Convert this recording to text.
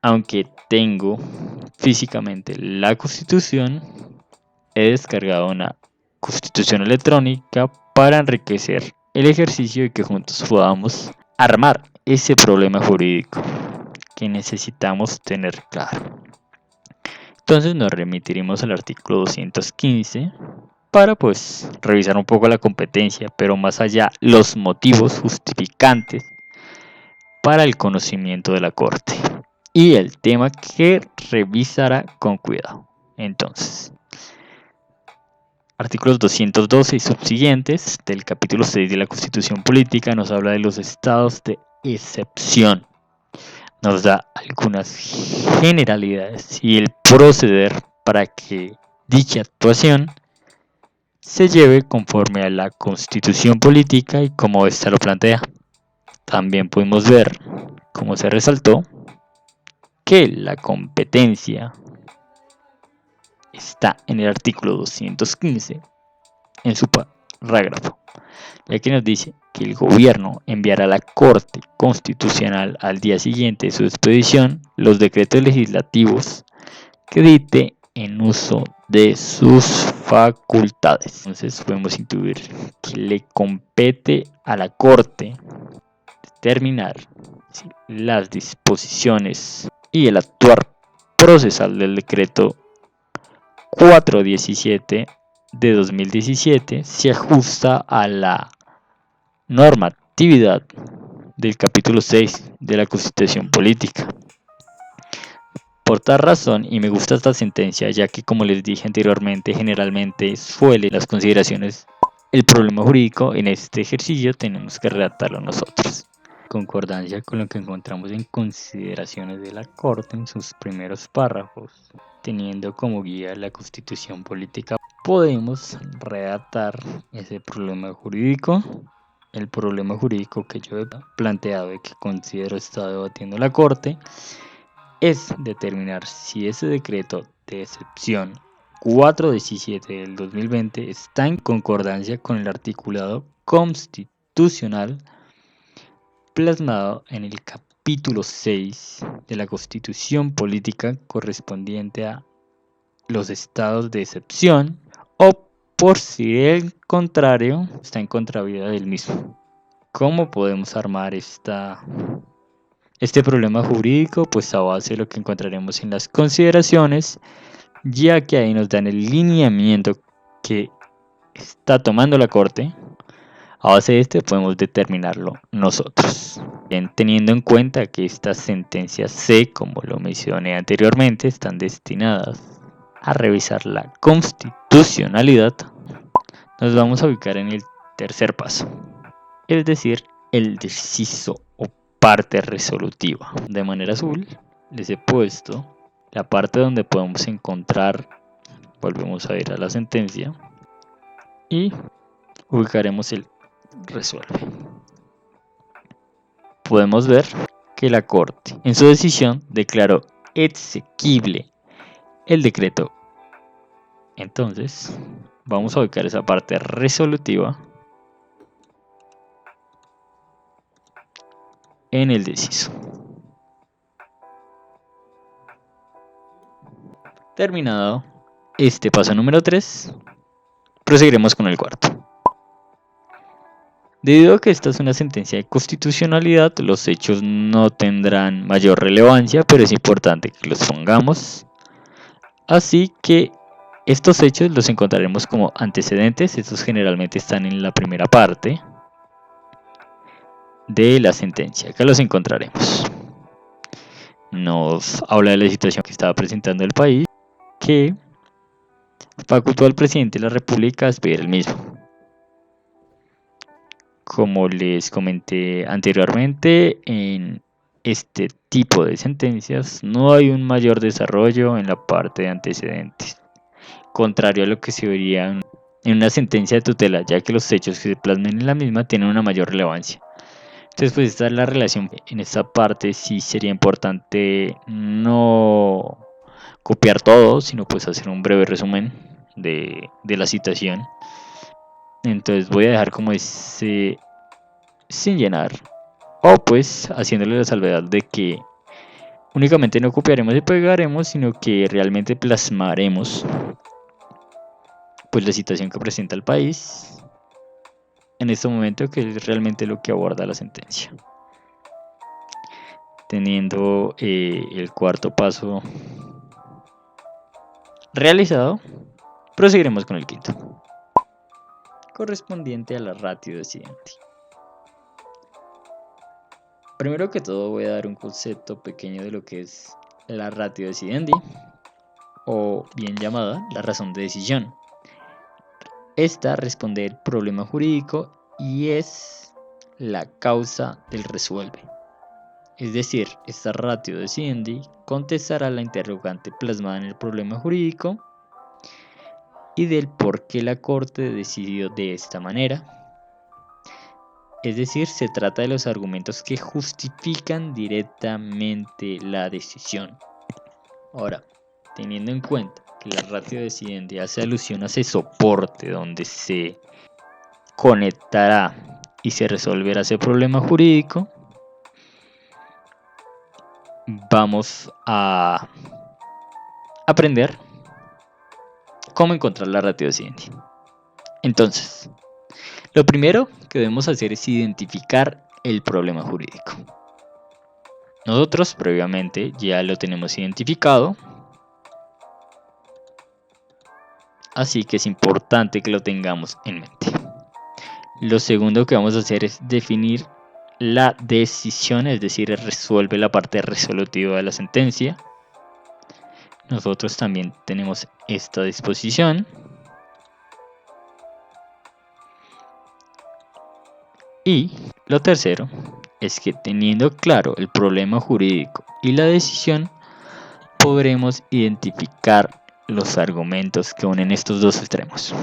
aunque tengo físicamente la Constitución, he descargado una Constitución electrónica para enriquecer el ejercicio y que juntos podamos armar ese problema jurídico que necesitamos tener claro. Entonces nos remitiremos al artículo 215 para pues revisar un poco la competencia, pero más allá los motivos justificantes para el conocimiento de la Corte y el tema que revisará con cuidado. Entonces, artículos 212 y subsiguientes del capítulo 6 de la Constitución Política nos habla de los estados de excepción. Nos da algunas generalidades y el proceder para que dicha actuación se lleve conforme a la Constitución Política y como ésta lo plantea. También pudimos ver, como se resaltó, que la competencia está en el artículo 215, en su parágrafo, ya que nos dice que el gobierno enviará a la Corte Constitucional al día siguiente de su expedición los decretos legislativos que dicte en uso de sus facultades. Entonces podemos intuir que le compete a la Corte determinar si las disposiciones y el actuar procesal del decreto 417 de 2017 se ajusta a la normatividad del capítulo 6 de la Constitución Política. Por tal razón, y me gusta esta sentencia, ya que como les dije anteriormente, generalmente suele las consideraciones, el problema jurídico en este ejercicio tenemos que redactarlo nosotros. Concordancia con lo que encontramos en consideraciones de la Corte en sus primeros párrafos, teniendo como guía la Constitución Política, podemos redactar ese problema jurídico. El problema jurídico que yo he planteado y que considero está debatiendo la Corte es determinar si ese decreto de excepción 417 del 2020 está en concordancia con el articulado constitucional plasmado en el capítulo 6 de la Constitución Política correspondiente a los estados de excepción o por si el contrario está en contravía del mismo. ¿Cómo podemos armar este problema jurídico? Pues a base de lo que encontraremos en las consideraciones, ya que ahí nos dan el lineamiento que está tomando la Corte. A base de este podemos determinarlo nosotros. Bien, teniendo en cuenta que estas sentencias C, como lo mencioné anteriormente, están destinadas a revisar la constitucionalidad, nos vamos a ubicar en el tercer paso, es decir, el deciso o parte resolutiva. De manera azul les he puesto la parte donde podemos encontrar, volvemos a ir a la sentencia y ubicaremos el resuelve. Podemos ver que la Corte en su decisión declaró exequible el decreto. Entonces vamos a ubicar esa parte resolutiva en el deciso. Terminado este paso número 3, proseguiremos con el cuarto. Debido a que esta es una sentencia de constitucionalidad, los hechos no tendrán mayor relevancia, pero es importante que los pongamos. Así que estos hechos los encontraremos como antecedentes. Estos generalmente están en la primera parte de la sentencia. Acá los encontraremos. Nos habla de la situación que estaba presentando el país, que facultó al presidente de la República a expedir el mismo. Como les comenté anteriormente, en este tipo de sentencias no hay un mayor desarrollo en la parte de antecedentes, contrario a lo que se vería en una sentencia de tutela, ya que los hechos que se plasmen en la misma tienen una mayor relevancia. Entonces, pues esta es la relación. En esta parte sí sería importante no copiar todo, sino pues hacer un breve resumen de la situación. Entonces voy a dejar como ese sin llenar, o pues haciéndole la salvedad de que únicamente no copiaremos y pegaremos, sino que realmente plasmaremos pues la situación que presenta el país en este momento, que es realmente lo que aborda la sentencia. Teniendo el cuarto paso realizado, proseguiremos con el quinto, correspondiente a la ratio decidendi. Primero que todo voy a dar un concepto pequeño de lo que es la ratio decidendi, o bien llamada la razón de decisión. Esta responde el problema jurídico y es la causa del resuelve. Es decir, esta ratio decidendi contestará la interrogante plasmada en el problema jurídico y del por qué la Corte decidió de esta manera. Es decir, se trata de los argumentos que justifican directamente la decisión. Ahora, teniendo en cuenta que la ratio decidendi hace alusión a ese soporte donde se conectará y se resolverá ese problema jurídico, vamos a aprender cómo encontrar la ratio decidendi. Entonces, lo primero que debemos hacer es identificar el problema jurídico. Nosotros previamente ya lo tenemos identificado, así que es importante que lo tengamos en mente. Lo segundo que vamos a hacer es definir la decisión, es decir, resuelve la parte resolutiva de la sentencia. Nosotros también tenemos esta disposición. Y lo tercero es que teniendo claro el problema jurídico y la decisión, podremos identificar los argumentos que unen estos dos extremos.